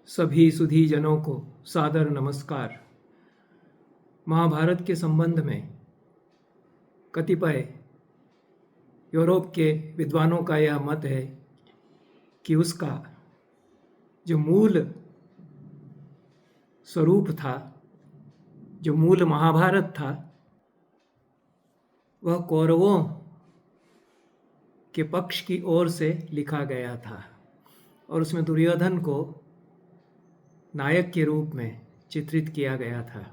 सभी सुधी जनों को सादर नमस्कार। महाभारत के संबंध में कतिपय यूरोप के विद्वानों का यह मत है कि उसका जो मूल स्वरूप था, जो मूल महाभारत था, वह कौरवों के पक्ष की ओर से लिखा गया था और उसमें दुर्योधन को नायक के रूप में चित्रित किया गया था।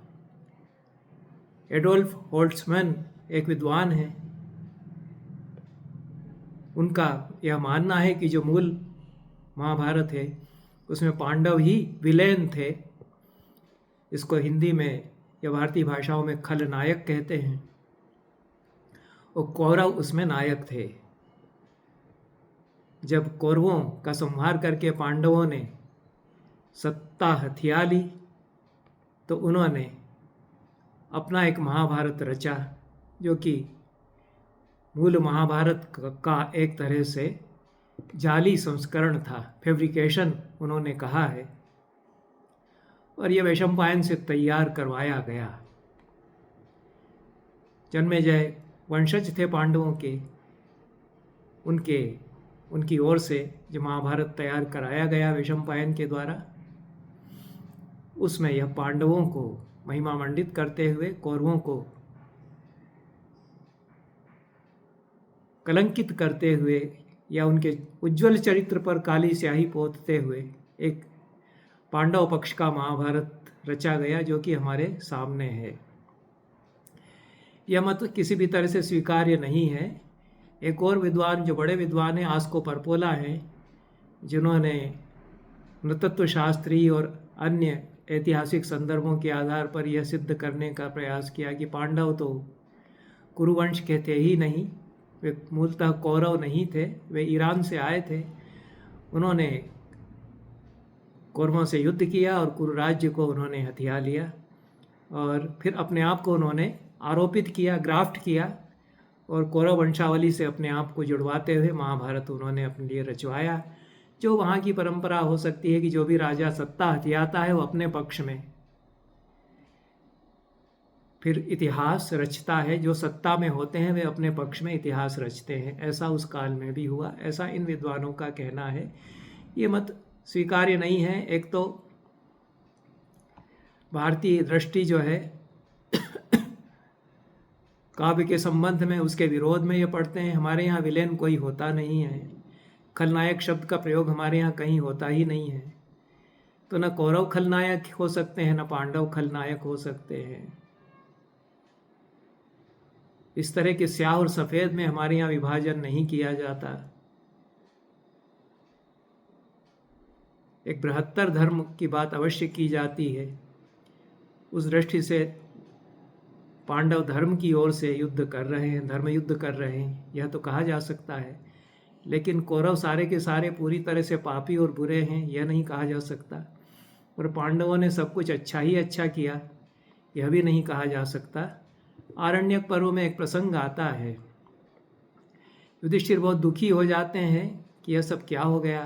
एडोल्फ होल्ट्समैन एक विद्वान है। उनका यह मानना है कि जो मूल महाभारत है उसमें पांडव ही विलेन थे। इसको हिंदी में या भारतीय भाषाओं में खलनायक कहते हैं और कौरव उसमें नायक थे। जब कौरवों का संहार करके पांडवों ने सत्ता हथिया ली तो उन्होंने अपना एक महाभारत रचा, जो कि मूल महाभारत का एक तरह से जाली संस्करण था, फैब्रिकेशन उन्होंने कहा है, और यह वैशंपायन से तैयार करवाया गया। जन्मेजय वंशज थे पांडवों के, उनकी ओर से जो महाभारत तैयार कराया गया वैशंपायन के द्वारा, उसमें यह पांडवों को महिमा मंडित करते हुए कौरवों को कलंकित करते हुए या उनके उज्जवल चरित्र पर काली स्याही पोतते हुए एक पांडव पक्ष का महाभारत रचा गया, जो कि हमारे सामने है। यह मत किसी भी तरह से स्वीकार्य नहीं है। एक और विद्वान, जो बड़े विद्वान हैं, आस्को परपोला हैं, जिन्होंने नृतत्व शास्त्री और अन्य ऐतिहासिक संदर्भों के आधार पर यह सिद्ध करने का प्रयास किया कि पांडव तो कुरुवंश के थे ही नहीं, वे मूलतः कौरव नहीं थे, वे ईरान से आए थे। उन्होंने कौरवों से युद्ध किया और कुरु राज्य को उन्होंने हथिया लिया और फिर अपने आप को उन्होंने आरोपित किया, ग्राफ्ट किया और कौरव वंशावली से अपने आप को जुड़वाते हुए महाभारत उन्होंने अपने लिए रचवाया। जो वहाँ की परंपरा हो सकती है कि जो भी राजा सत्ता हथियाता है वो अपने पक्ष में फिर इतिहास रचता है। जो सत्ता में होते हैं वे अपने पक्ष में इतिहास रचते हैं। ऐसा उस काल में भी हुआ, ऐसा इन विद्वानों का कहना है। ये मत स्वीकार्य नहीं है। एक तो भारतीय दृष्टि जो है काव्य के संबंध में उसके विरोध में ये पढ़ते हैं। हमारे यहाँ विलेन कोई होता नहीं है, खलनायक शब्द का प्रयोग हमारे यहाँ कहीं होता ही नहीं है। तो न कौरव खलनायक हो सकते हैं, न पांडव खलनायक हो सकते हैं। इस तरह के स्याह और सफ़ेद में हमारे यहाँ विभाजन नहीं किया जाता। एक बृहत्तर धर्म की बात अवश्य की जाती है। उस दृष्टि से पांडव धर्म की ओर से युद्ध कर रहे हैं, धर्म युद्ध कर रहे हैं, यह तो कहा जा सकता है। लेकिन कौरव सारे के सारे पूरी तरह से पापी और बुरे हैं, यह नहीं कहा जा सकता। और पांडवों ने सब कुछ अच्छा ही अच्छा किया, यह भी नहीं कहा जा सकता। आरण्यक पर्व में एक प्रसंग आता है। युधिष्ठिर बहुत दुखी हो जाते हैं कि यह सब क्या हो गया।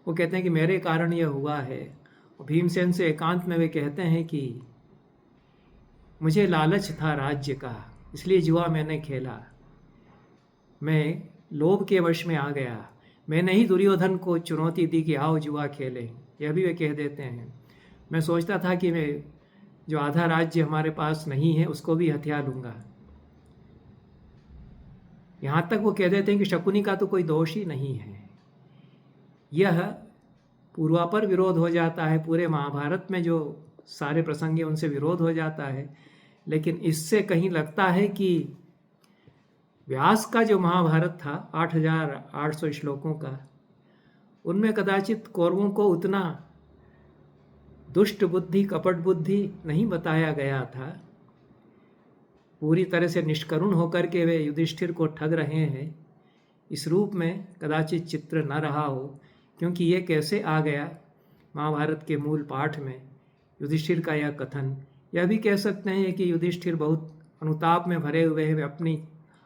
वो कहते हैं कि मेरे कारण यह हुआ है। और भीमसेन से एकांत में वे कहते हैं कि मुझे लालच था राज्य का, इसलिए जुआ मैंने खेला, मैं लोभ के वश में आ गया। मैंने ही दुर्योधन को चुनौती दी कि आओ जुआ खेलें, यह भी वे कह देते हैं। मैं सोचता था कि मैं जो आधा राज्य हमारे पास नहीं है उसको भी हथिया लूँगा। यहाँ तक वो कह देते हैं कि शकुनी का तो कोई दोष ही नहीं है। यह पूर्वापर विरोध हो जाता है। पूरे महाभारत में जो सारे प्रसंग हैं उनसे विरोध हो जाता है। लेकिन इससे कहीं लगता है कि व्यास का जो महाभारत था 8,800 श्लोकों का, उनमें कदाचित कौरवों को उतना दुष्ट बुद्धि, कपट बुद्धि नहीं बताया गया था। पूरी तरह से निष्करुण होकर के वे युधिष्ठिर को ठग रहे हैं, इस रूप में कदाचित चित्र न रहा हो। क्योंकि ये कैसे आ गया महाभारत के मूल पाठ में युधिष्ठिर का यह कथन। यह भी कह सकते हैं कि युधिष्ठिर बहुत अनुताप में भरे हुए हैं, वे अपनी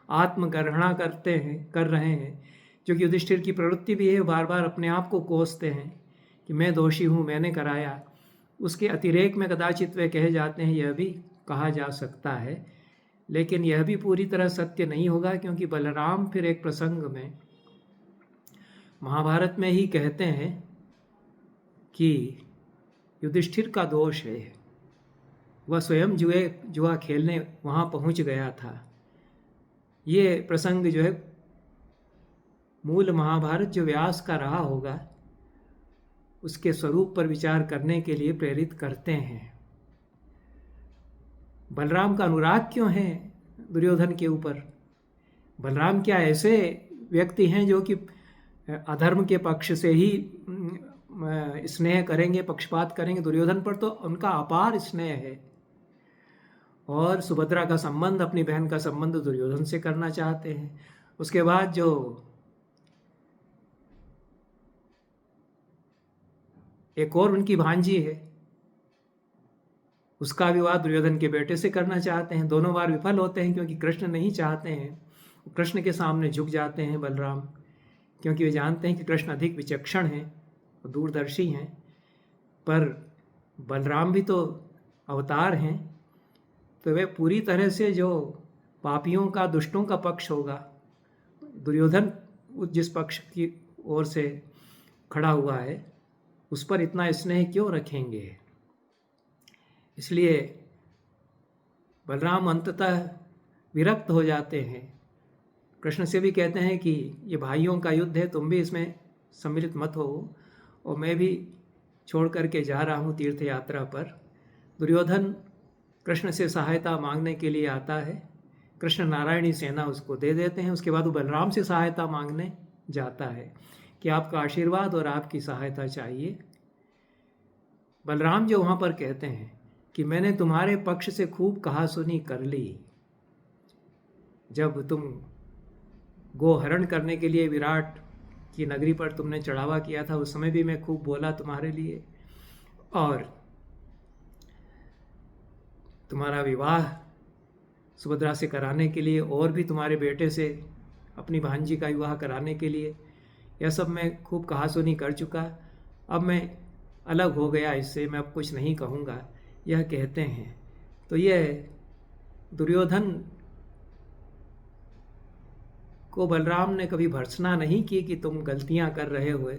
आत्मगणना कर रहे हैं, जो कि युधिष्ठिर की प्रवृत्ति भी है। बार बार अपने आप को कोसते हैं कि मैं दोषी हूँ, मैंने कराया, उसके अतिरेक में कदाचित वे कहे जाते हैं, यह भी कहा जा सकता है। लेकिन यह भी पूरी तरह सत्य नहीं होगा, क्योंकि बलराम फिर एक प्रसंग में महाभारत में ही कहते हैं कि युधिष्ठिर का दोष है, वह स्वयं जुआ खेलने वहाँ पहुँच गया था। ये प्रसंग जो है मूल महाभारत जो व्यास का रहा होगा उसके स्वरूप पर विचार करने के लिए प्रेरित करते हैं। बलराम का अनुराग क्यों है दुर्योधन के ऊपर? बलराम क्या ऐसे व्यक्ति हैं जो कि अधर्म के पक्ष से ही स्नेह करेंगे, पक्षपात करेंगे? दुर्योधन पर तो उनका अपार स्नेह है, और सुभद्रा का संबंध, अपनी बहन का संबंध दुर्योधन से करना चाहते हैं। उसके बाद जो एक और उनकी भांजी है, उसका विवाह दुर्योधन के बेटे से करना चाहते हैं। दोनों बार विफल होते हैं, क्योंकि कृष्ण नहीं चाहते हैं। कृष्ण के सामने झुक जाते हैं बलराम, क्योंकि वे जानते हैं कि कृष्ण अधिक विचक्षण हैं, दूरदर्शी हैं। पर बलराम भी तो अवतार हैं, तो वे पूरी तरह से जो पापियों का, दुष्टों का पक्ष होगा, दुर्योधन जिस पक्ष की ओर से खड़ा हुआ है उस पर इतना स्नेह क्यों रखेंगे? इसलिए बलराम अंततः विरक्त हो जाते हैं। कृष्ण से भी कहते हैं कि ये भाइयों का युद्ध है, तुम भी इसमें सम्मिलित मत हो, और मैं भी छोड़ करके जा रहा हूँ तीर्थ यात्रा पर। दुर्योधन कृष्ण से सहायता मांगने के लिए आता है, कृष्ण नारायणी सेना उसको दे देते हैं। उसके बाद वो बलराम से सहायता मांगने जाता है कि आपका आशीर्वाद और आपकी सहायता चाहिए। बलराम जो वहाँ पर कहते हैं कि मैंने तुम्हारे पक्ष से खूब कहा सुनी कर ली, जब तुम गोहरण करने के लिए विराट की नगरी पर तुमने चढ़ावा किया था, उस समय भी मैं खूब बोला तुम्हारे लिए, और तुम्हारा विवाह सुभद्रा से कराने के लिए, और भी तुम्हारे बेटे से अपनी भांजी का विवाह कराने के लिए, यह सब मैं खूब कहा सुनी कर चुका। अब मैं अलग हो गया इससे, मैं अब कुछ नहीं कहूँगा, यह कहते हैं। तो यह दुर्योधन को बलराम ने कभी भर्त्सना नहीं की कि तुम गलतियां कर रहे हो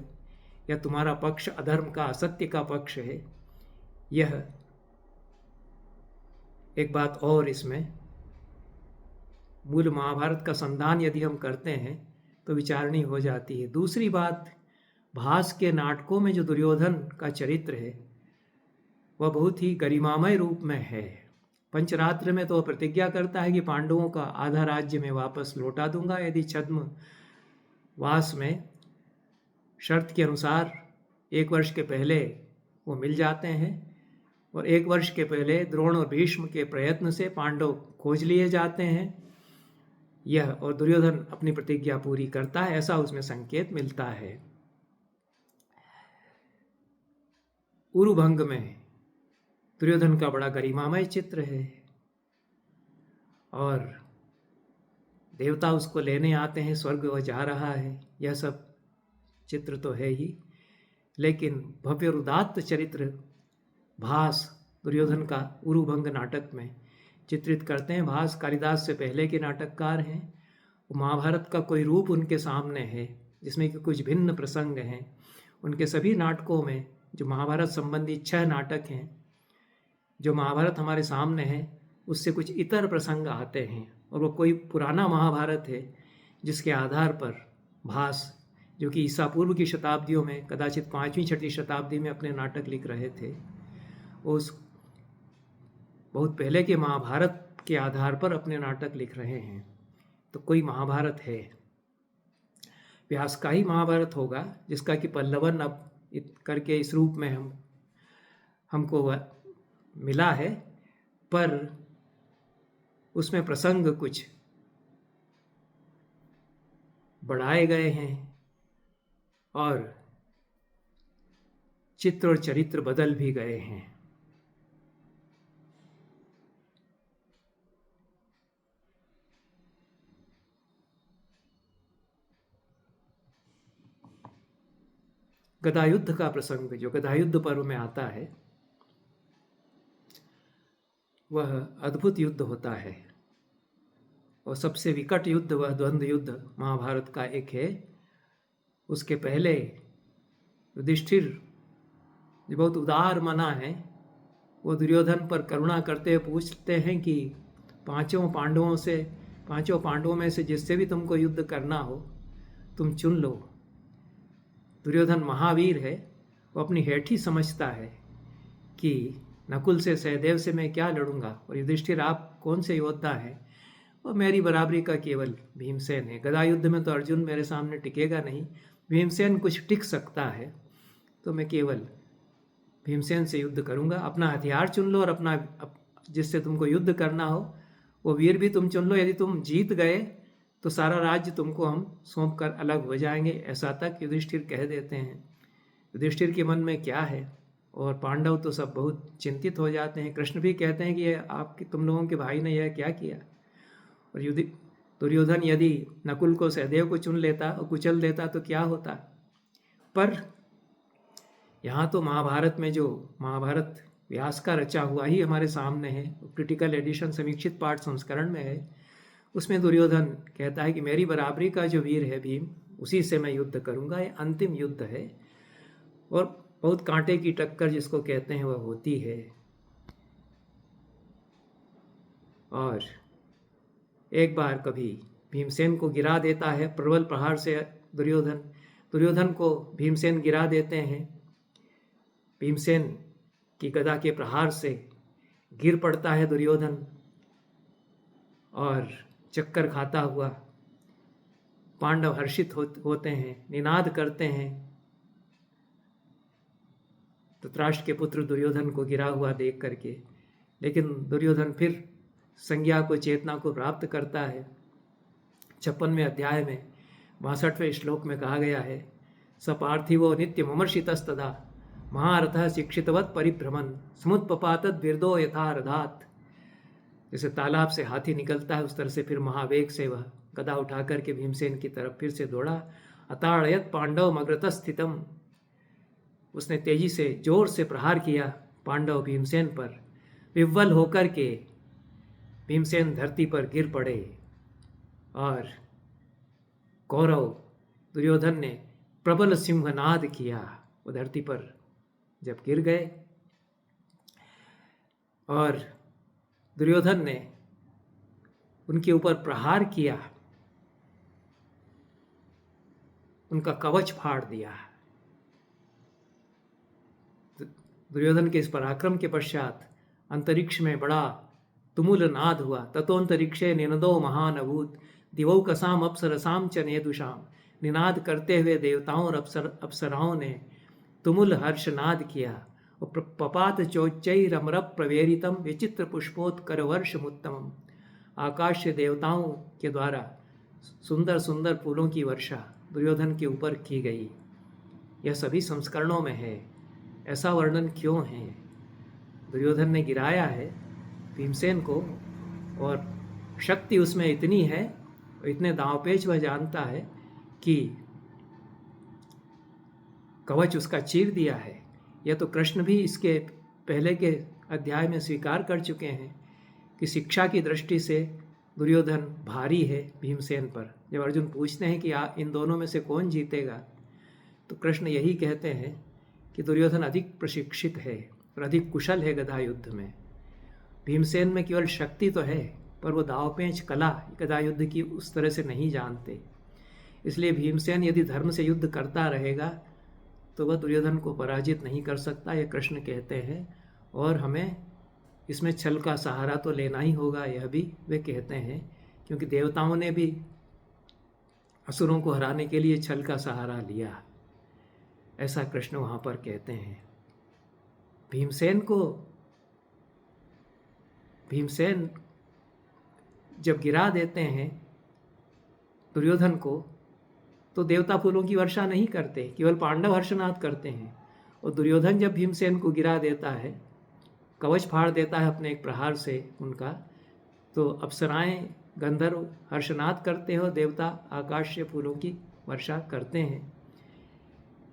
या तुम्हारा पक्ष अधर्म का, असत्य का पक्ष है। यह एक बात और, इसमें मूल महाभारत का संधान यदि हम करते हैं तो विचारणी हो जाती है। दूसरी बात, भास के नाटकों में जो दुर्योधन का चरित्र है वह बहुत ही गरिमामय रूप में है। पंचरात्र में तो वह प्रतिज्ञा करता है कि पांडवों का आधा राज्य मैं वापस लौटा दूंगा यदि छद्म वास में शर्त के अनुसार 1 वर्ष के पहले वो मिल जाते हैं, और 1 वर्ष के पहले द्रोण और भीष्म के प्रयत्न से पांडव खोज लिए जाते हैं। यह, और दुर्योधन अपनी प्रतिज्ञा पूरी करता है, ऐसा उसमें संकेत मिलता है। उरुभंग में दुर्योधन का बड़ा गरिमामय चित्र है, और देवता उसको लेने आते हैं, स्वर्ग वह जा रहा है, यह सब चित्र तो है ही। लेकिन भव्य उदात्त चरित्र भास दुर्योधन का उरुभंग नाटक में चित्रित करते हैं। भास कालिदास से पहले के नाटककार हैं। महाभारत का कोई रूप उनके सामने है जिसमें कि कुछ भिन्न प्रसंग हैं। उनके सभी नाटकों में जो महाभारत संबंधी 6 नाटक हैं, जो महाभारत हमारे सामने है उससे कुछ इतर प्रसंग आते हैं, और वो कोई पुराना महाभारत है जिसके आधार पर भास, जो कि ईसा पूर्व की शताब्दियों में, कदाचित 5वीं 6वीं शताब्दी में अपने नाटक लिख रहे थे, उस बहुत पहले के महाभारत के आधार पर अपने नाटक लिख रहे हैं। तो कोई महाभारत है, व्यास का ही महाभारत होगा, जिसका कि पल्लवन अब करके इस रूप में हमको मिला है, पर उसमें प्रसंग कुछ बढ़ाए गए हैं और चित्र और चरित्र बदल भी गए हैं। गदा युद्ध का प्रसंग जो गदा युद्ध पर्व में आता है, वह अद्भुत युद्ध होता है और सबसे विकट युद्ध वह द्वंद्व युद्ध महाभारत का एक है। उसके पहले युधिष्ठिर जो बहुत उदार मना है, वो दुर्योधन पर करुणा करते हुए पूछते हैं कि पांचों पांडवों में से जिससे भी तुमको युद्ध करना हो तुम चुन लो। दुर्योधन महावीर है, वो अपनी हेठी समझता है कि नकुल से सहदेव से मैं क्या लड़ूंगा, और युधिष्ठिर आप कौन से योद्धा हैं, और मेरी बराबरी का केवल भीमसेन है। गदा युद्ध में तो अर्जुन मेरे सामने टिकेगा नहीं, भीमसेन कुछ टिक सकता है, तो मैं केवल भीमसेन से युद्ध करूंगा। अपना हथियार चुन लो और अपना जिससे तुमको युद्ध करना हो वो वीर भी तुम चुन लो। यदि तुम जीत गए तो सारा राज्य तुमको हम सौंप कर अलग हो जाएंगे, ऐसा तक युधिष्ठिर कह देते हैं। युधिष्ठिर के मन में क्या है, और पांडव तो सब बहुत चिंतित हो जाते हैं। कृष्ण भी कहते हैं कि ये आपके तुम लोगों के भाई ने यह क्या किया। और दुर्योधन यदि नकुल को सहदेव को चुन लेता और कुचल देता तो क्या होता। पर यहाँ तो महाभारत में जो महाभारत व्यास का रचा हुआ ही हमारे सामने है, क्रिटिकल एडिशन समीक्षित पाठ संस्करण में है। उसमें दुर्योधन कहता है कि मेरी बराबरी का जो वीर है भीम, उसी से मैं युद्ध करूंगा। ये अंतिम युद्ध है और बहुत कांटे की टक्कर जिसको कहते हैं वह होती है। और एक बार कभी भीमसेन को गिरा देता है प्रबल प्रहार से दुर्योधन को भीमसेन गिरा देते हैं। भीमसेन की गदा के प्रहार से गिर पड़ता है दुर्योधन और चक्कर खाता हुआ। पांडव हर्षित होते हैं, निनाद करते हैं धृतराष्ट्र के पुत्र दुर्योधन को गिरा हुआ देख करके। लेकिन दुर्योधन फिर संज्ञा को, चेतना को प्राप्त करता है। 56वें अध्याय में 62वें श्लोक में कहा गया है, स पार्थिवो नित्यमर्षितस्तदा महारथः शिक्षितवत् परिभ्रमन् समुत्पपातत् विरदो यथा रथात्। जैसे तालाब से हाथी निकलता है उस तरह से फिर महावेग से वह गदा उठा करके भीमसेन की तरफ फिर से दौड़ा। अताड़यत् पांडव मग्रतः स्थितम, उसने तेजी से जोर से प्रहार किया पांडव भीमसेन पर। विह्वल होकर के भीमसेन धरती पर गिर पड़े और कौरव दुर्योधन ने प्रबल सिंहनाद किया। वो धरती पर जब गिर गए और दुर्योधन ने उनके ऊपर प्रहार किया, उनका कवच फाड़ दिया। दुर्योधन के इस पराक्रम के पश्चात अंतरिक्ष में बड़ा तुमुल नाद हुआ। ततोन्तरिक्षे निनदो महान अभूत दिवौकसाम अप्सरसाम च नेदुषाम। निनाद करते हुए देवताओं और अप्सराओं ने तुमुल हर्षनाद किया। और पपात चोच्चैरमर प्रवेरितम विचित्र पुष्पोत्कर वर्षमुत्तमम। आकाश से देवताओं के द्वारा सुंदर सुंदर फूलों की वर्षा दुर्योधन के ऊपर की गई। यह सभी संस्करणों में है। ऐसा वर्णन क्यों है? दुर्योधन ने गिराया है भीमसेन को और शक्ति उसमें इतनी है, इतने दांवपेच वह जानता है कि कवच उसका चीर दिया है। यह तो कृष्ण भी इसके पहले के अध्याय में स्वीकार कर चुके हैं कि शिक्षा की दृष्टि से दुर्योधन भारी है भीमसेन पर। जब अर्जुन पूछते हैं कि इन दोनों में से कौन जीतेगा, तो कृष्ण यही कहते हैं कि दुर्योधन अधिक प्रशिक्षित है और अधिक कुशल है गदा युद्ध में। भीमसेन में केवल शक्ति तो है, पर वो दावपेंच कला गदा युद्ध की उस तरह से नहीं जानते। इसलिए भीमसेन यदि धर्म से युद्ध करता रहेगा तो वह दुर्योधन को पराजित नहीं कर सकता, यह कृष्ण कहते हैं। और हमें इसमें छल का सहारा तो लेना ही होगा, यह भी वे कहते हैं, क्योंकि देवताओं ने भी असुरों को हराने के लिए छल का सहारा लिया, ऐसा कृष्ण वहाँ पर कहते हैं। भीमसेन जब गिरा देते हैं दुर्योधन को, तो देवता फूलों की वर्षा नहीं करते, केवल पांडव हर्षनाद करते हैं। और दुर्योधन जब भीमसेन को गिरा देता है, कवच फाड़ देता है अपने एक प्रहार से उनका, तो अप्सराएं गंधर्व हर्षनाद करते हो, देवता आकाश से फूलों की वर्षा करते हैं।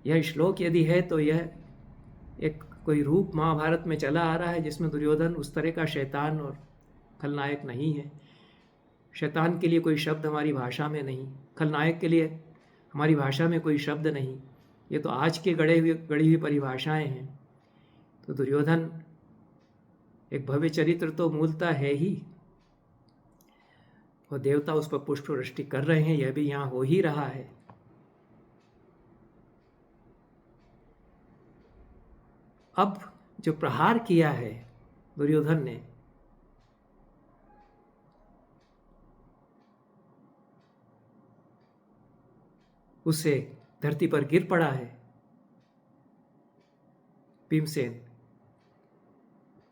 यह श्लोक यदि है तो यह एक कोई रूप महाभारत में चला आ रहा है जिसमें दुर्योधन उस तरह का शैतान और खलनायक नहीं है। शैतान के लिए कोई शब्द हमारी भाषा में नहीं, खलनायक के लिए हमारी भाषा में कोई शब्द नहीं। ये तो आज के गढ़ी हुई परिभाषाएं हैं। तो दुर्योधन एक भव्य चरित्र तो मूलतः है ही, और देवता उस पर पुष्प वृष्टि कर रहे हैं, यह भी यहाँ हो ही रहा है। अब जो प्रहार किया है दुर्योधन ने, उससे धरती पर गिर पड़ा है भीमसेन,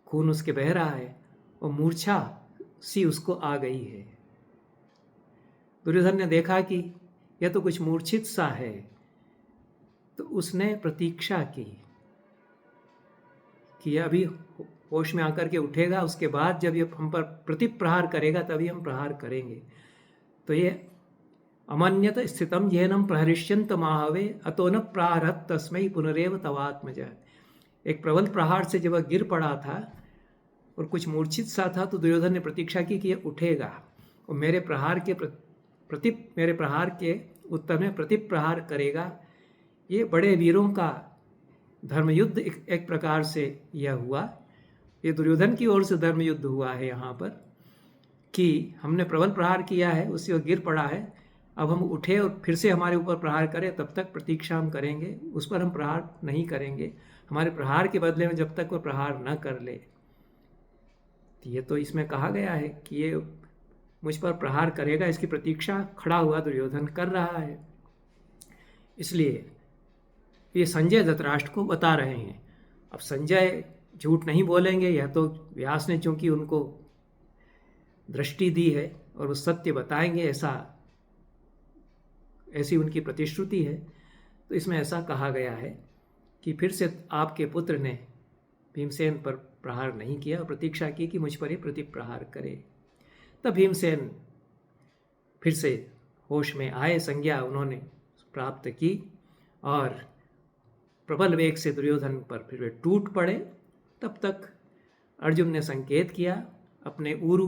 खून उसके बह रहा है और मूर्छा सी उसको आ गई है। दुर्योधन ने देखा कि यह तो कुछ मूर्छित सा है, तो उसने प्रतीक्षा की कि यह अभी होश में आकर के उठेगा, उसके बाद जब ये हम पर प्रतिप्रहार करेगा तभी हम प्रहार करेंगे। तो ये अमन्यत स्थितम येनम प्रहरिष्यंत महावे अतो न प्रारहत तस्मै पुनरेव तवात्मज। एक प्रबल प्रहार से जब वह गिर पड़ा था और कुछ मूर्छित सा था, तो दुर्योधन ने प्रतीक्षा की कि यह उठेगा और मेरे प्रहार के उत्तर में प्रतिप्रहार करेगा। ये बड़े वीरों का धर्मयुद्ध एक प्रकार से यह हुआ। ये दुर्योधन की ओर से धर्मयुद्ध हुआ है यहाँ पर, कि हमने प्रबल प्रहार किया है, उससे वह गिर पड़ा है, अब हम उठे और फिर से हमारे ऊपर प्रहार करें तब तक प्रतीक्षा हम करेंगे, उस पर हम प्रहार नहीं करेंगे। हमारे प्रहार के बदले में जब तक वह प्रहार न कर ले। ये तो इसमें कहा गया है कि ये मुझ पर प्रहार करेगा, इसकी प्रतीक्षा खड़ा हुआ दुर्योधन कर रहा है। इसलिए ये संजय धृतराष्ट्र को बता रहे हैं। अब संजय झूठ नहीं बोलेंगे, यह तो व्यास ने चूंकि उनको दृष्टि दी है और वो सत्य बताएंगे, ऐसी उनकी प्रतिश्रुति है। तो इसमें ऐसा कहा गया है कि फिर से आपके पुत्र ने भीमसेन पर प्रहार नहीं किया और प्रतीक्षा की कि मुझ पर ही प्रतिप्रहार करे। तब भीमसेन फिर से होश में आए, संज्ञा उन्होंने प्राप्त की और प्रबल वेग से दुर्योधन पर फिर वे टूट पड़े। तब तक अर्जुन ने संकेत किया अपने ऊरू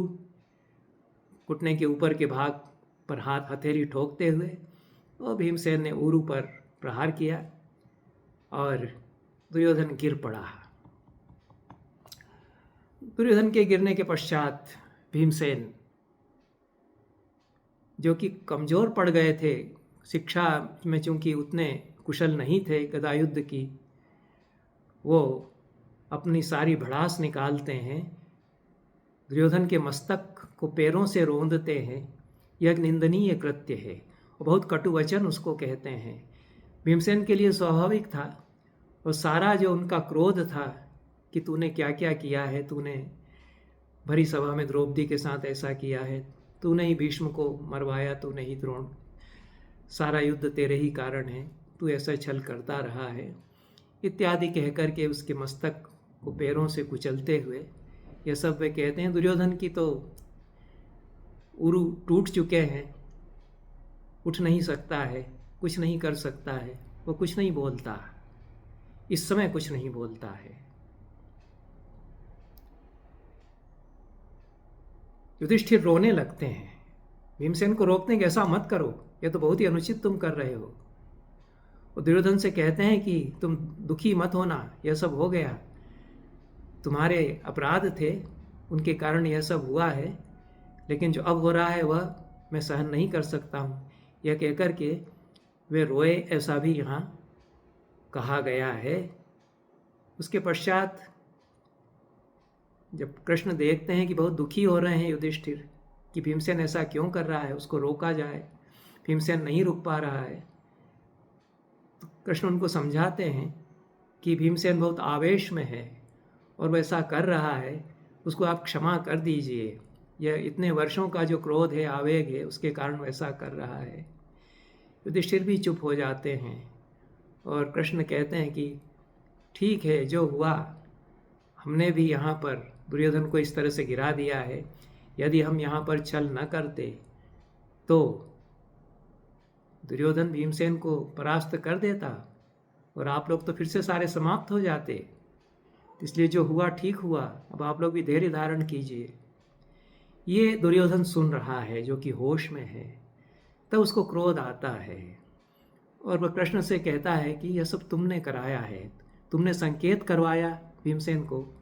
घुटने के ऊपर के भाग पर हाथ हथेली ठोकते हुए, और भीमसेन ने ऊरू पर प्रहार किया और दुर्योधन गिर पड़ा। दुर्योधन के गिरने के पश्चात भीमसेन, जो कि कमज़ोर पड़ गए थे, शिक्षा में चूंकि उतने कुशल नहीं थे गदायुद्ध की, वो अपनी सारी भड़ास निकालते हैं, दुर्योधन के मस्तक को पैरों से रौंदते हैं। यह एक निंदनीय कृत्य है और बहुत कटु वचन उसको कहते हैं। भीमसेन के लिए स्वाभाविक था, और सारा जो उनका क्रोध था कि तूने क्या क्या किया है, तूने भरी सभा में द्रौपदी के साथ ऐसा किया है, तूने ही भीष्म को मरवाया, तूने ही द्रोण, सारा युद्ध तेरे ही कारण है, तू ऐसा छल करता रहा है, इत्यादि कहकर के उसके मस्तक को पैरों से कुचलते हुए यह सब वे कहते हैं। दुर्योधन की तो उरु टूट चुके हैं, उठ नहीं सकता है, कुछ नहीं कर सकता है, वो कुछ नहीं बोलता, इस समय कुछ नहीं बोलता है। युधिष्ठिर रोने लगते हैं, भीमसेन को रोकते हैं कि ऐसा मत करो, यह तो बहुत ही अनुचित तुम कर रहे हो। और दुर्योधन से कहते हैं कि तुम दुखी मत होना, यह सब हो गया, तुम्हारे अपराध थे, उनके कारण यह सब हुआ है, लेकिन जो अब हो रहा है वह मैं सहन नहीं कर सकता हूँ। यह कहकर के वे रोए, ऐसा भी यहाँ कहा गया है। उसके पश्चात जब कृष्ण देखते हैं कि बहुत दुखी हो रहे हैं युधिष्ठिर कि भीमसेन ऐसा क्यों कर रहा है, उसको रोका जाए, भीमसेन नहीं रुक पा रहा है, तो कृष्ण उनको समझाते हैं कि भीमसेन बहुत आवेश में है और वैसा कर रहा है, उसको आप क्षमा कर दीजिए, यह इतने वर्षों का जो क्रोध है, आवेग है, उसके कारण वैसा कर रहा है। युधिष्ठिर भी चुप हो जाते हैं और कृष्ण कहते हैं कि ठीक है, जो हुआ, हमने भी यहाँ पर दुर्योधन को इस तरह से गिरा दिया है, यदि हम यहाँ पर छल न करते तो दुर्योधन भीमसेन को परास्त कर देता और आप लोग तो फिर से सारे समाप्त हो जाते। इसलिए जो हुआ ठीक हुआ, अब आप लोग भी धैर्य धारण कीजिए। ये दुर्योधन सुन रहा है जो कि होश में है। तब उसको क्रोध आता है और वह कृष्ण से कहता है कि यह सब तुमने कराया है, तुमने संकेत करवाया भीमसेन को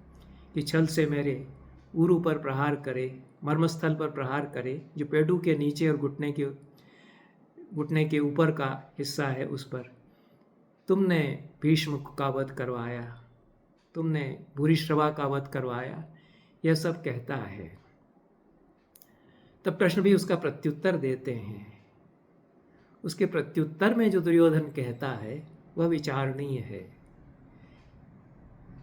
कि छल से मेरे उरु पर प्रहार करे, मर्मस्थल पर प्रहार करे, जो पेडू के नीचे और घुटने के ऊपर का हिस्सा है उस पर। तुमने भीष्म का वध करवाया, तुमने भूरिश्रवा का वध करवाया, यह सब कहता है। तब कृष्ण भी उसका प्रत्युत्तर देते हैं। उसके प्रत्युत्तर में जो दुर्योधन कहता है वह विचारणीय है।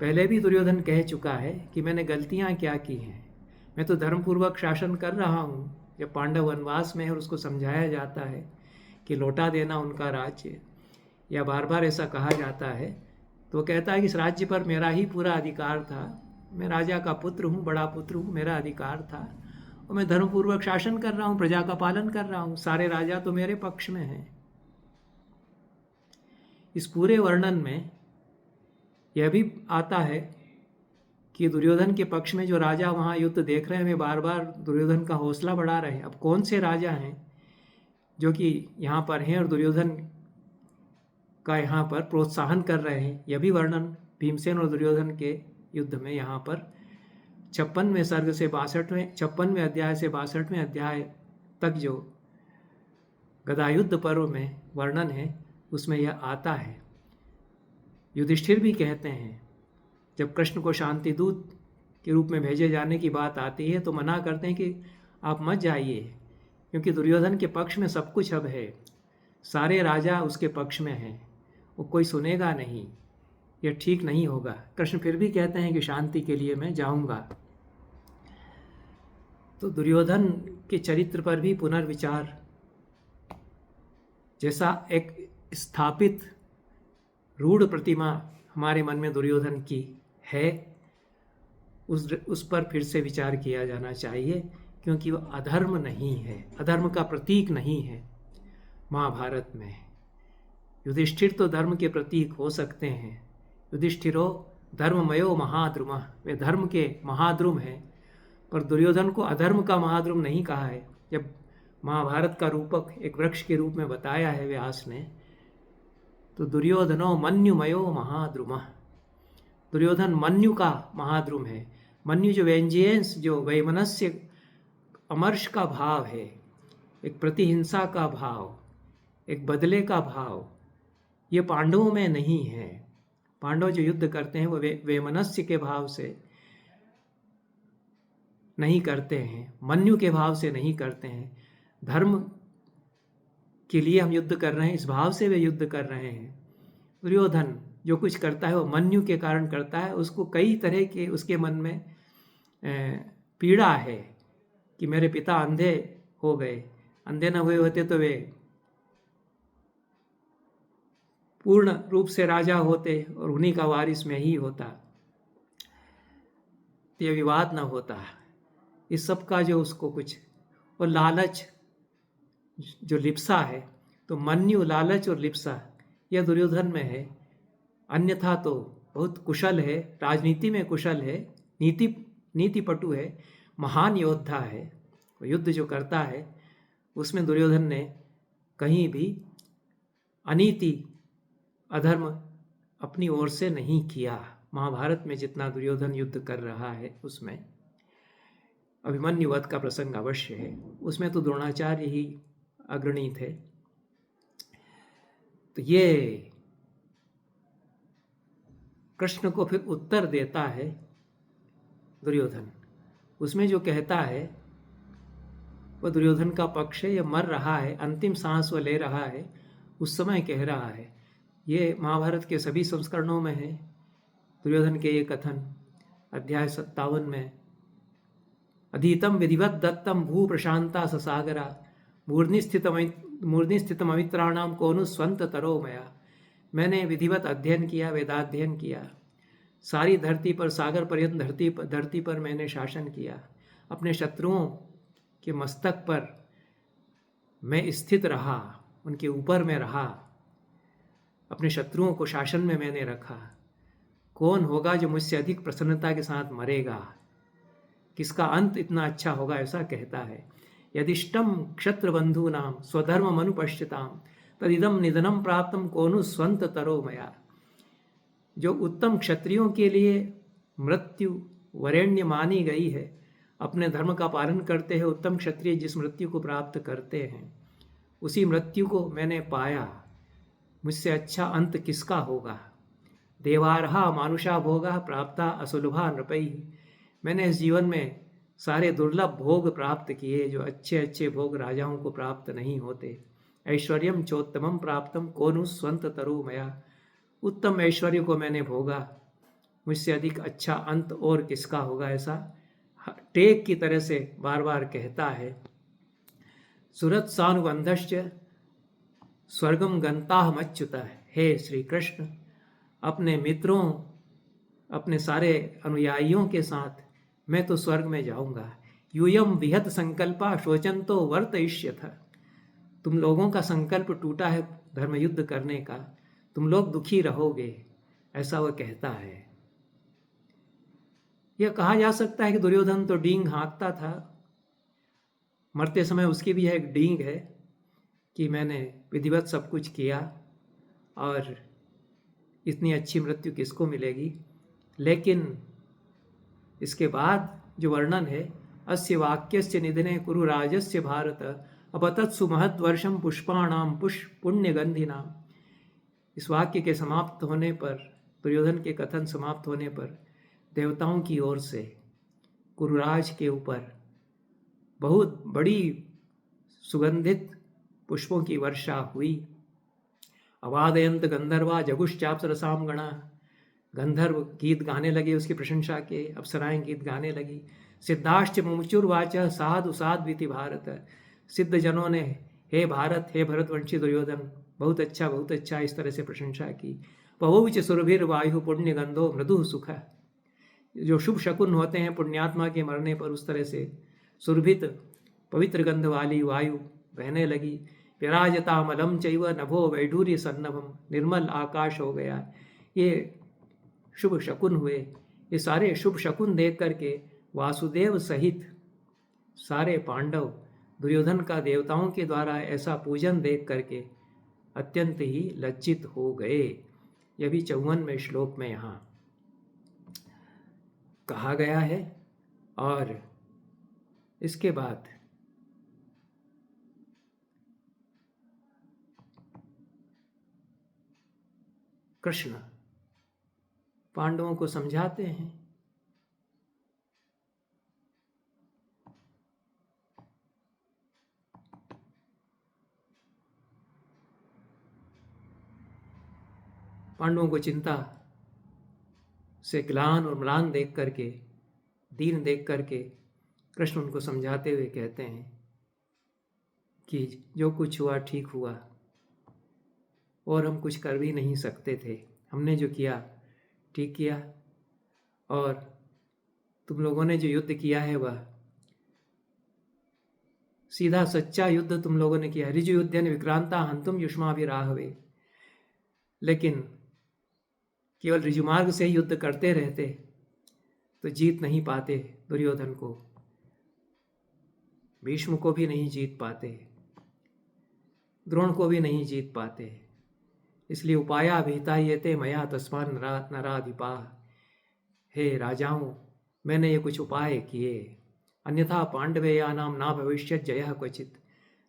पहले भी दुर्योधन कह चुका है कि मैंने गलतियां क्या की हैं। मैं तो धर्मपूर्वक शासन कर रहा हूँ। जब पांडव वनवास में है और उसको समझाया जाता है कि लौटा देना उनका राज्य, या बार बार ऐसा कहा जाता है, तो कहता है कि इस राज्य पर मेरा ही पूरा अधिकार था, मैं राजा का पुत्र हूँ, बड़ा पुत्र हूँ, मेरा अधिकार था और मैं धर्मपूर्वक शासन कर रहा हूँ, प्रजा का पालन कर रहा हूँ, सारे राजा तो मेरे पक्ष में हैं। इस पूरे वर्णन में यह भी आता है कि दुर्योधन के पक्ष में जो राजा वहाँ युद्ध देख रहे हैं, वे बार बार दुर्योधन का हौसला बढ़ा रहे हैं। अब कौन से राजा हैं जो कि यहाँ पर हैं और दुर्योधन का यहाँ पर प्रोत्साहन कर रहे हैं, यह भी वर्णन भीमसेन और दुर्योधन के युद्ध में यहाँ पर 56वें सर्ग से 56वें अध्याय से 62वें अध्याय तक जो गदायुद्ध पर्व में वर्णन है उसमें यह आता है। युधिष्ठिर भी कहते हैं, जब कृष्ण को शांति दूत के रूप में भेजे जाने की बात आती है तो मना करते हैं कि आप मत जाइए, क्योंकि दुर्योधन के पक्ष में सब कुछ अब है, सारे राजा उसके पक्ष में हैं, वो कोई सुनेगा नहीं, यह ठीक नहीं होगा। कृष्ण फिर भी कहते हैं कि शांति के लिए मैं जाऊंगा। तो दुर्योधन के चरित्र पर भी पुनर्विचार, जैसा एक स्थापित रूढ़ प्रतिमा हमारे मन में दुर्योधन की है, उस पर फिर से विचार किया जाना चाहिए, क्योंकि वह अधर्म नहीं है, अधर्म का प्रतीक नहीं है। महाभारत में युधिष्ठिर तो धर्म के प्रतीक हो सकते हैं। युधिष्ठिरो धर्ममयो महाद्रुमः, वे धर्म के महाद्रुम हैं, पर दुर्योधन को अधर्म का महाद्रुम नहीं कहा है। जब महाभारत का रूपक एक वृक्ष के रूप में बताया है व्यास ने, तो दुर्योधनो मन्युमयो महाद्रुमः, दुर्योधन मन्यु का महाद्रुम है। मन्यु जो वेंजियंस, जो वैमनस्य अमर्ष का भाव है, एक प्रतिहिंसा का भाव, एक बदले का भाव, ये पांडवों में नहीं है। पांडव जो युद्ध करते हैं वो वैमनस्य के भाव से नहीं करते हैं, मन्यु के भाव से नहीं करते हैं। धर्म के लिए हम युद्ध कर रहे हैं, इस भाव से वे युद्ध कर रहे हैं। दुर्योधन जो कुछ करता है वो मन्यु के कारण करता है। उसको कई तरह के उसके मन में पीड़ा है कि मेरे पिता अंधे हो गए, अंधे न हुए होते तो वे पूर्ण रूप से राजा होते और उन्हीं का वारिस में ही होता, ये विवाद न होता। इस सब का जो उसको कुछ, और लालच जो लिप्सा है, तो मन्यु, लालच और लिप्सा यह दुर्योधन में है। अन्यथा तो बहुत कुशल है, राजनीति में कुशल है, नीति पटु है, महान योद्धा है। वो युद्ध जो करता है उसमें दुर्योधन ने कहीं भी अनीति, अधर्म अपनी ओर से नहीं किया। महाभारत में जितना दुर्योधन युद्ध कर रहा है उसमें अभिमन्यु वध का प्रसंग अवश्य है, उसमें तो द्रोणाचार्य ही अग्रणी थे। तो ये कृष्ण को फिर उत्तर देता है दुर्योधन। उसमें जो कहता है वह दुर्योधन का पक्ष है, यह मर रहा है, अंतिम सांस वह ले रहा है, उस समय कह रहा है। ये महाभारत के सभी संस्करणों में है। दुर्योधन के ये कथन अध्याय 57 में, अधीतम विधिवत दत्तम भू प्रशांता ससागरा मूर्धनि स्थितम अमित्राणाम कोनु स्वंत तरो मया। मैंने विधिवत अध्ययन किया, वेदाध्ययन किया, सारी धरती पर, सागर पर्यंत धरती पर मैंने शासन किया, अपने शत्रुओं के मस्तक पर मैं स्थित रहा, उनके ऊपर में रहा। अपने शत्रुओं को शासन में मैंने रखा। कौन होगा जो मुझसे अधिक प्रसन्नता के साथ मरेगा, किसका अंत इतना अच्छा होगा, ऐसा कहता है। यदिष्टम क्षत्रबंधूनां स्वधर्ममनुपश्यतां तदिदम निधनम प्राप्तम कोनु स्वंत तरो मया। जो उत्तम क्षत्रियों के लिए मृत्यु वरेण्य मानी गई है, अपने धर्म का पालन करते हैं उत्तम क्षत्रिय जिस मृत्यु को प्राप्त करते हैं, उसी मृत्यु को मैंने पाया। मुझसे अच्छा अंत किसका होगा। देवारहा मानुषा भोगा प्राप्ता असुलभा नृपैः। मैंने इस जीवन में सारे दुर्लभ भोग प्राप्त किए, जो अच्छे अच्छे भोग राजाओं को प्राप्त नहीं होते। ऐश्वर्यम चोत्तमम प्राप्तम कोनु स्वंत तरो मया। उत्तम ऐश्वर्य को मैंने भोगा, मुझसे अधिक अच्छा अंत और किसका होगा, ऐसा टेक की तरह से बार बार कहता है। सुरत सानुबंधश्च स्वर्गम गंताहमच्युता। हे श्री कृष्ण, अपने मित्रों, अपने सारे अनुयायियों के साथ मैं तो स्वर्ग में जाऊंगा। यूयम विहत संकल्पा शोचंतो वर्तयिष्यथ। तुम लोगों का संकल्प टूटा है धर्म युद्ध करने का, तुम लोग दुखी रहोगे, ऐसा वह कहता है। यह कहा जा सकता है कि दुर्योधन तो डींग हाँकता था, मरते समय उसकी भी एक डींग है कि मैंने विधिवत सब कुछ किया और इतनी अच्छी मृत्यु किसको मिलेगी। लेकिन इसके बाद जो वर्णन है, अस्य वाक्यस्य निधने कुरु राजस्य भारत अपतत्सु महत्वर्षम पुष्पाणाम पुण्यगंधिनाम। इस वाक्य के समाप्त होने पर, दुर्योधन के कथन समाप्त होने पर, देवताओं की ओर से कुरुराज के ऊपर बहुत बड़ी सुगंधित पुष्पों की वर्षा हुई। अवादयंत गंधर्वा जगुश्चाप्सरसाम गणा। गंधर्व गीत गाने लगे उसकी प्रशंसा के, अप्सराएं गीत गाने लगी। सिद्धाश्च मुमुचुर्वाच साधु साध्विति भारत। सिद्ध जनों ने हे भारत, हे भरतवंशी दुर्योधन, बहुत अच्छा इस तरह से प्रशंसा की। पहुच सुरभिर वायु पुण्य गंधो मृदु सुख। जो शुभ शकुन होते हैं पुण्यात्मा के मरने पर, उस तरह से सुरभित पवित्र गंध वाली वायु बहने लगी। विराजतामलम चैव नभो वैडूर्य सन्नभम। निर्मल आकाश हो गया। ये शुभ शकुन हुए। ये सारे शुभ शकुन देख करके वासुदेव सहित सारे पांडव दुर्योधन का देवताओं के द्वारा ऐसा पूजन देख करके अत्यंत ही लज्जित हो गए। यह भी 54वें श्लोक में यहाँ कहा गया है। और इसके बाद कृष्ण पांडवों को समझाते हैं। पांडवों को चिंता से ग्लान और म्लान देख करके, दीन देख करके कृष्ण उनको समझाते हुए कहते हैं कि जो कुछ हुआ ठीक हुआ और हम कुछ कर भी नहीं सकते थे। हमने जो किया ठीक किया, और तुम लोगों ने जो युद्ध किया है वह सीधा सच्चा युद्ध तुम लोगों ने किया। ऋजु युद्धन विक्रांता हंतुम युष्माभिराहवे। लेकिन केवल ऋजुमार्ग से ही युद्ध करते रहते तो जीत नहीं पाते। दुर्योधन को, भीष्म को भी नहीं जीत पाते, द्रोण को भी नहीं जीत पाते। इसलिए उपाया भीता ये ते मया तस्मान नराधिपा। हे राजाओं, मैंने ये कुछ उपाय किए, अन्यथा पांडवेयानाम ना भविष्यत जयः क्वचित।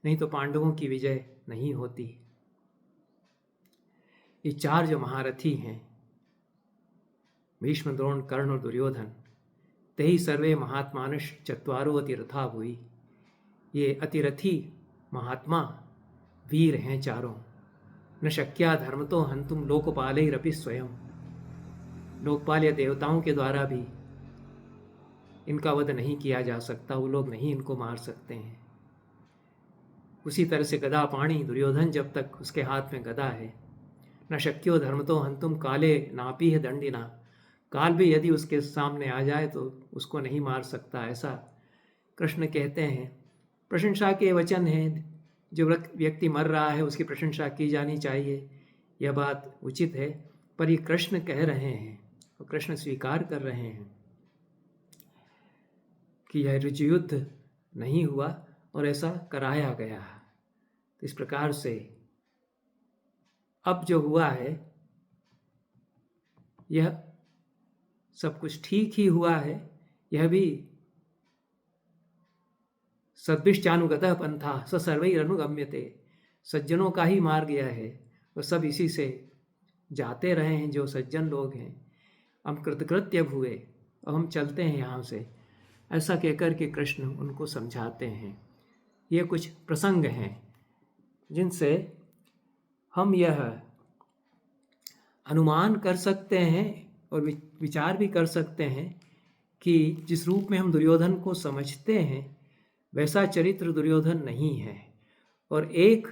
नहीं तो पांडवों की विजय नहीं होती। ये चार जो महारथी हैं, भीष्म, द्रोण, कर्ण और दुर्योधन, ते ही सर्वे महात्मानश चत्वारो अतिरथा भुई। ये अतिरथी महात्मा वीर हैं चारों। न शक्या धर्म तो हंतुम लोकपालैरपि स्वयं। लोकपाल या देवताओं के द्वारा भी इनका वध नहीं किया जा सकता, वो लोग नहीं इनको मार सकते हैं। उसी तरह से गदा पाणी दुर्योधन, जब तक उसके हाथ में गदा है, न शक्यो धर्म तो हंतुम काले नापी है दंडिना। काल भी यदि उसके सामने आ जाए तो उसको नहीं मार सकता, ऐसा कृष्ण कहते हैं। प्रशंसा के वचन हैं। जो व्यक्ति मर रहा है उसकी प्रशंसा की जानी चाहिए। यह बात उचित है, पर ये कृष्ण कह रहे हैं और कृष्ण स्वीकार कर रहे हैं कि यह ऋजु युद्ध नहीं हुआ और ऐसा कराया गया। तो इस प्रकार से अब जो हुआ है यह सब कुछ ठीक ही हुआ है। यह भी सद्भिश्चानुगतः पंथा स सर्वैरनुगम्यते, सज्जनों का ही मार्ग यह है और सब इसी से जाते रहे हैं जो सज्जन लोग हैं। हम कृतकृत्य हुए, अब हम चलते हैं यहाँ से, ऐसा कहकर के कृष्ण उनको समझाते हैं। ये कुछ प्रसंग हैं जिनसे हम यह अनुमान कर सकते हैं और विचार भी कर सकते हैं कि जिस रूप में हम दुर्योधन को समझते हैं वैसा चरित्र दुर्योधन नहीं है। और एक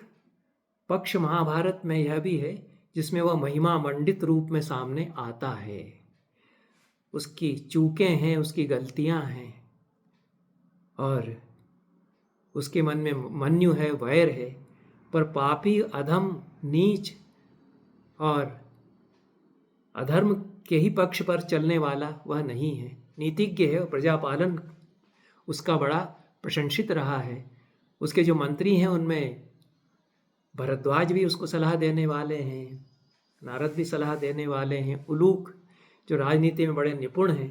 पक्ष महाभारत में यह भी है जिसमें वह महिमा मंडित रूप में सामने आता है। उसकी चूकें हैं, उसकी गलतियां हैं और उसके मन में मन्यु है, वैर है, पर पापी, अधम, नीच और अधर्म के ही पक्ष पर चलने वाला वह नहीं है। नीतिज्ञ है और प्रजापालन उसका बड़ा प्रशंसित रहा है। उसके जो मंत्री हैं उनमें भरद्वाज भी उसको सलाह देने वाले हैं, नारद भी सलाह देने वाले हैं, उलूक जो राजनीति में बड़े निपुण हैं,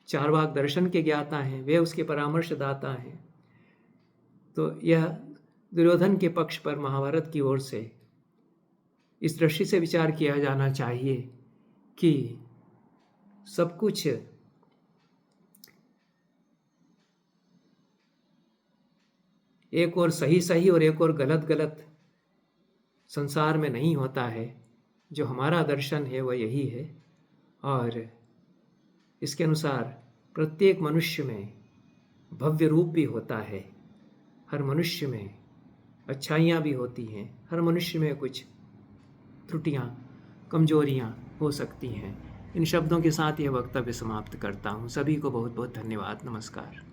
चारवाक दर्शन के ज्ञाता हैं, वे उसके परामर्शदाता हैं। तो यह दुर्योधन के पक्ष पर महाभारत की ओर से इस दृष्टि से विचार किया जाना चाहिए कि सब कुछ एक और सही सही और एक और गलत गलत संसार में नहीं होता है। जो हमारा दर्शन है वह यही है और इसके अनुसार प्रत्येक मनुष्य में भव्य रूप भी होता है। हर मनुष्य में अच्छाइयाँ भी होती हैं, हर मनुष्य में कुछ त्रुटियाँ, कमजोरियाँ हो सकती हैं। इन शब्दों के साथ यह वक्तव्य समाप्त करता हूँ। सभी को बहुत बहुत धन्यवाद। नमस्कार।